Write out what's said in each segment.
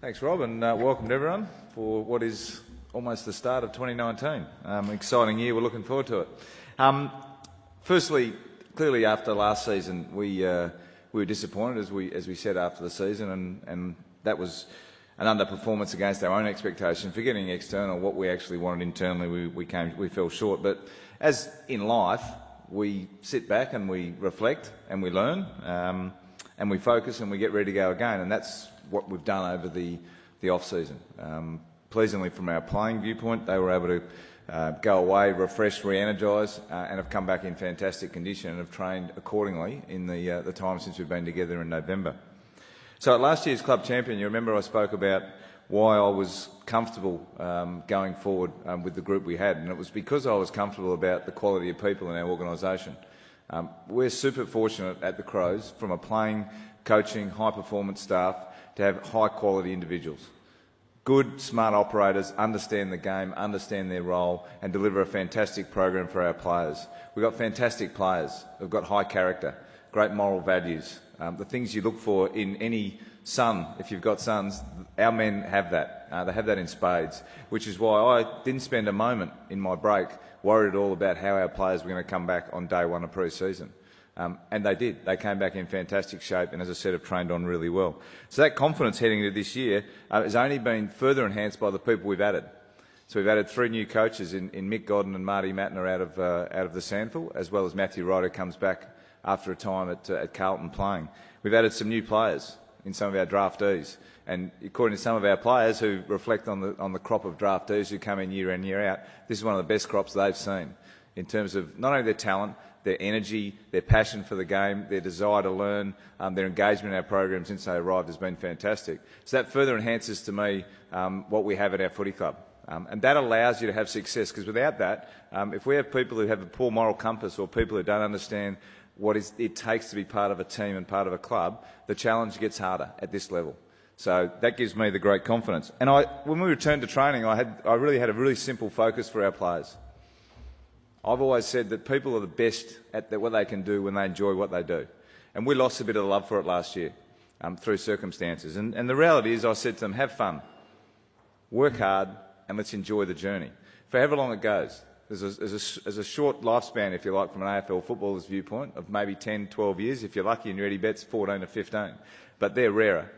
Thanks, Rob, and welcome to everyone for what is almost the start of 2019. Exciting year, we're looking forward to it. Firstly, clearly after last season, we were disappointed, as we said after the season, and that was an underperformance against our own expectation. Forgetting external, what we actually wanted internally, we fell short. But as in life, we sit back and we reflect and we learn, and we focus and we get ready to go again, and that's what we've done over the off-season. Pleasingly, from our playing viewpoint, they were able to go away, refresh, re-energise, and have come back in fantastic condition and have trained accordingly in the time since we've been together in November. So at last year's club champion, you remember I spoke about why I was comfortable going forward with the group we had, and it was because I was comfortable about the quality of people in our organisation. We're super fortunate at the Crows, from a playing, coaching, high-performance staff, to have high-quality individuals. Good, smart operators understand the game, understand their role, and deliver a fantastic program for our players. We've got fantastic players. They've got high character, great moral values. The things you look for in any son, if you've got sons, our men have that. They have that in spades, which is why I didn't spend a moment in my break worried at all about how our players were going to come back on day one of pre-season. And they did. They came back in fantastic shape and, as I said, have trained on really well. So that confidence heading into this year has only been further enhanced by the people we've added. So we've added 3 new coaches in Mick Godden and Marty Mattner out of the Sandville, as well as Matthew Wright, who comes back after a time at Carlton playing. We've added some new players in some of our draftees, and according to some of our players who reflect on the crop of draftees who come in year out, this is one of the best crops they've seen in terms of not only their talent, their energy, their passion for the game, their desire to learn, their engagement in our program since they arrived has been fantastic. So that further enhances to me what we have at our footy club. And that allows you to have success, because without that, if we have people who have a poor moral compass or people who don't understand what it takes to be part of a team and part of a club, the challenge gets harder at this level. So that gives me the great confidence. And when we returned to training, I really had a really simple focus for our players. I've always said that people are the best at what they can do when they enjoy what they do. And we lost a bit of the love for it last year through circumstances. And the reality is, I said to them, have fun, work hard, and let's enjoy the journey. For however long it goes. There's a short lifespan, if you like, from an AFL footballer's viewpoint, of maybe 10, 12 years. If you're lucky and your ready bet's 14 to 15. But they're rarer.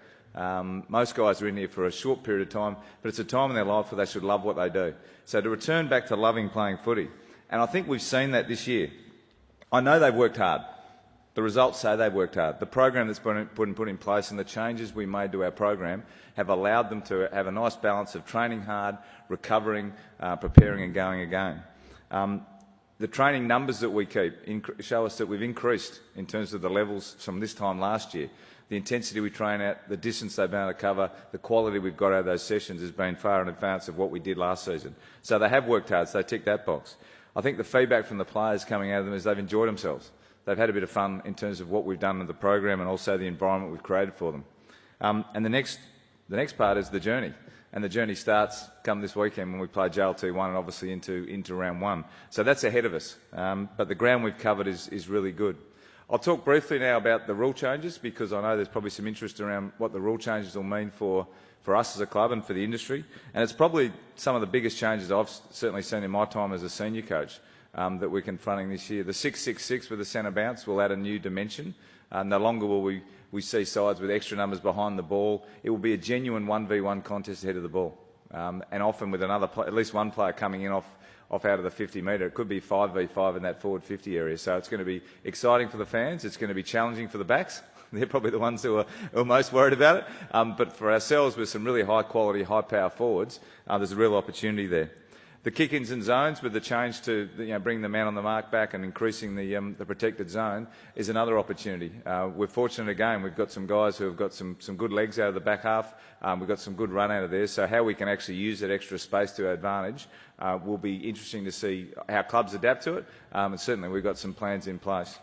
Most guys are in here for a short period of time, but it's a time in their life where they should love what they do. So to return back to loving playing footy, and I think we've seen that this year. I know they've worked hard. The results say they've worked hard. The program that's been put in place and the changes we made to our program have allowed them to have a nice balance of training hard, recovering, preparing and going again. The training numbers that we keep show us that we've increased in terms of the levels from this time last year. The intensity we train at, the distance they've been able to cover, the quality we've got out of those sessions has been far in advance of what we did last season. So they have worked hard, so they tick that box. I think the feedback from the players coming out of them is they've enjoyed themselves. They've had a bit of fun in terms of what we've done in the program and also the environment we've created for them. And the next part is the journey. And the journey starts come this weekend when we play JLT1 and obviously into round 1. So that's ahead of us. But the ground we've covered is really good. I'll talk briefly now about the rule changes, because I know there's probably some interest around what the rule changes will mean for us as a club and for the industry. And it's probably some of the biggest changes I've certainly seen in my time as a senior coach that we're confronting this year. The 6-6-6 with the centre bounce will add a new dimension. No longer will we see sides with extra numbers behind the ball. It will be a genuine 1v1 contest ahead of the ball. And often with at least one player coming in off out of the 50 metre. It could be 5v5 in that forward 50 area. So it's going to be exciting for the fans. It's going to be challenging for the backs. They're probably the ones who are most worried about it. But for ourselves, with some really high-quality, high-power forwards, there's a real opportunity there. The kick-ins and zones, with the change to bring the man on the mark back and increasing the protected zone, is another opportunity. We're fortunate again. We've got some guys who have got some good legs out of the back half. We've got some good run out of there. So how we can actually use that extra space to our advantage will be interesting to see how clubs adapt to it. And certainly we've got some plans in place.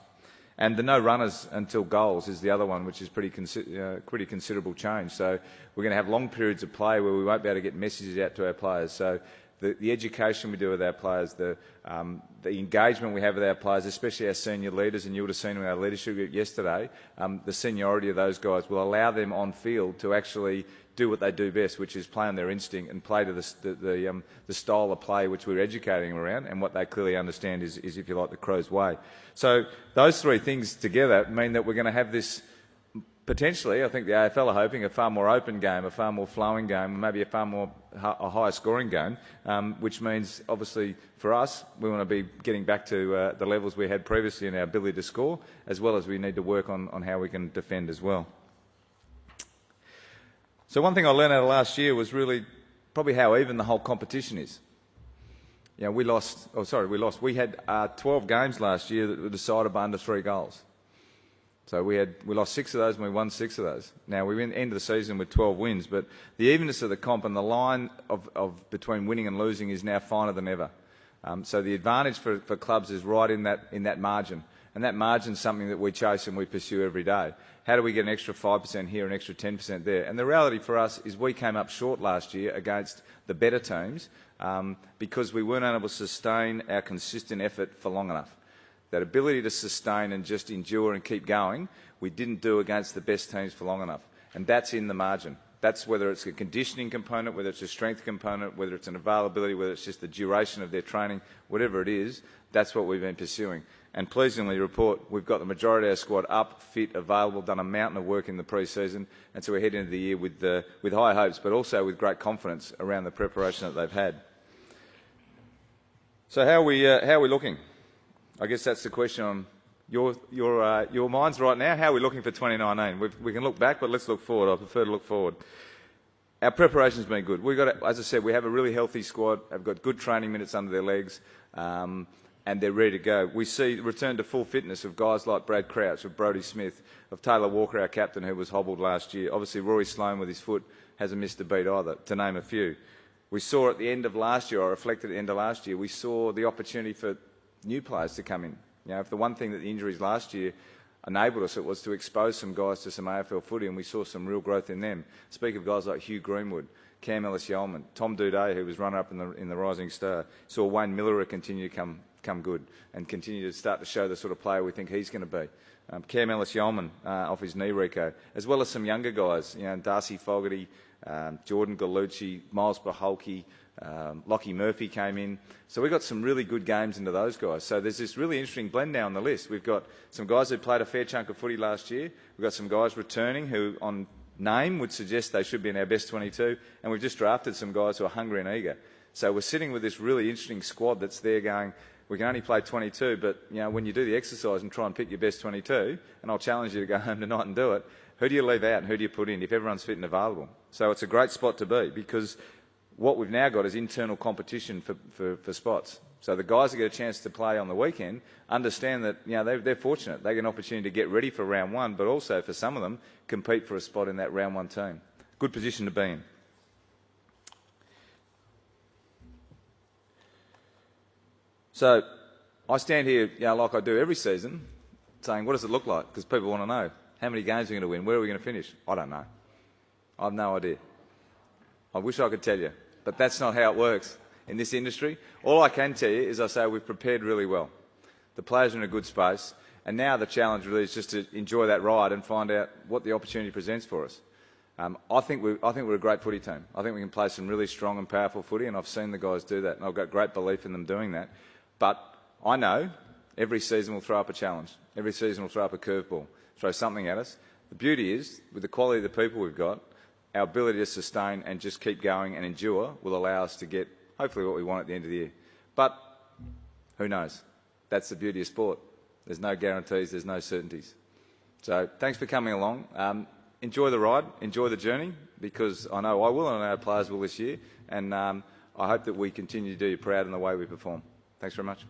And the no runners until goals is the other one, which is pretty considerable change. So we're going to have long periods of play where we won't be able to get messages out to our players. So the education we do with our players, the engagement we have with our players, especially our senior leaders, and you would have seen with our leadership group yesterday, the seniority of those guys will allow them on field to actually do what they do best, which is play on their instinct and play to the style of play which we're educating them around, and what they clearly understand is, if you like, the Crows way. So those three things together mean that we're going to have this, potentially, I think the AFL are hoping, a far more open game, a far more flowing game, maybe a higher scoring game, which means, obviously, for us, we want to be getting back to the levels we had previously in our ability to score, as well as we need to work on how we can defend as well. So one thing I learned out of last year was really probably how even the whole competition is. You know, we had 12 games last year that were decided by under 3 goals. So we lost 6 of those and we won 6 of those. Now, we went end of the season with 12 wins, but the evenness of the comp and the line of between winning and losing is now finer than ever. So the advantage for clubs is right in that margin. And that margin is something that we chase and we pursue every day. How do we get an extra 5% here, an extra 10% there? And the reality for us is we came up short last year against the better teams because we weren't able to sustain our consistent effort for long enough. That ability to sustain and just endure and keep going, we didn't do against the best teams for long enough. And that's in the margin. That's whether it's a conditioning component, whether it's a strength component, whether it's an availability, whether it's just the duration of their training, whatever it is, that's what we've been pursuing. And pleasingly report, we've got the majority of our squad up, fit, available, done a mountain of work in the pre-season, and so we're heading into the year with high hopes, but also with great confidence around the preparation that they've had. So how are we looking? I guess that's the question on your minds right now. How are we looking for 2019? We can look back, but let's look forward. I prefer to look forward. Our preparation's been good. We've got, as I said, we have a really healthy squad. Have got good training minutes under their legs, and they're ready to go. We see return to full fitness of guys like Brad Crouch, of Brodie Smith, of Taylor Walker, our captain, who was hobbled last year. Obviously, Rory Sloane with his foot hasn't missed a beat either, to name a few. We saw at the end of last year, or reflected at the end of last year, we saw the opportunity for new players to come in. You know, if the one thing that the injuries last year enabled us, it was to expose some guys to some AFL footy, and we saw some real growth in them. Speak of guys like Hugh Greenwood, Cam Ellis-Yeoman, Tom Duday, who was runner-up in the Rising Star. Saw Wayne Miller continue to come good and continue to start to show the sort of player we think he's going to be. Cam Ellis-Yeoman off his knee reco, as well as some younger guys, you know, Darcy Fogarty, Jordan Gallucci, Miles Baholke, Lockie Murphy came in. So we got some really good games into those guys. So there's this really interesting blend now on the list. We've got some guys who played a fair chunk of footy last year. We've got some guys returning who on name would suggest they should be in our best 22. And we've just drafted some guys who are hungry and eager. So we're sitting with this really interesting squad that's there going, we can only play 22, but you know, when you do the exercise and try and pick your best 22, and I'll challenge you to go home tonight and do it, who do you leave out and who do you put in if everyone's fit and available? So it's a great spot to be, because what we've now got is internal competition for spots. So the guys that get a chance to play on the weekend understand that, you know, they're fortunate. They get an opportunity to get ready for round one, but also for some of them compete for a spot in that round one team. Good position to be in. So I stand here, you know, like I do every season, saying, what does it look like? Because people want to know. How many games are we going to win? Where are we going to finish? I don't know. I have no idea. I wish I could tell you, but that's not how it works in this industry. All I can tell you is I say we've prepared really well. The players are in a good space, and now the challenge really is just to enjoy that ride and find out what the opportunity presents for us. I think we're a great footy team. I think we can play some really strong and powerful footy, and I've seen the guys do that, and I've got great belief in them doing that. But I know every season will throw up a challenge. Every season will throw up a curveball, throw something at us. The beauty is, with the quality of the people we've got, our ability to sustain and just keep going and endure will allow us to get, hopefully, what we want at the end of the year. But who knows? That's the beauty of sport. There's no guarantees, there's no certainties. So thanks for coming along. Enjoy the ride, enjoy the journey, because I know I will and I know our players will this year. And I hope that we continue to do you proud in the way we perform. Thanks very much.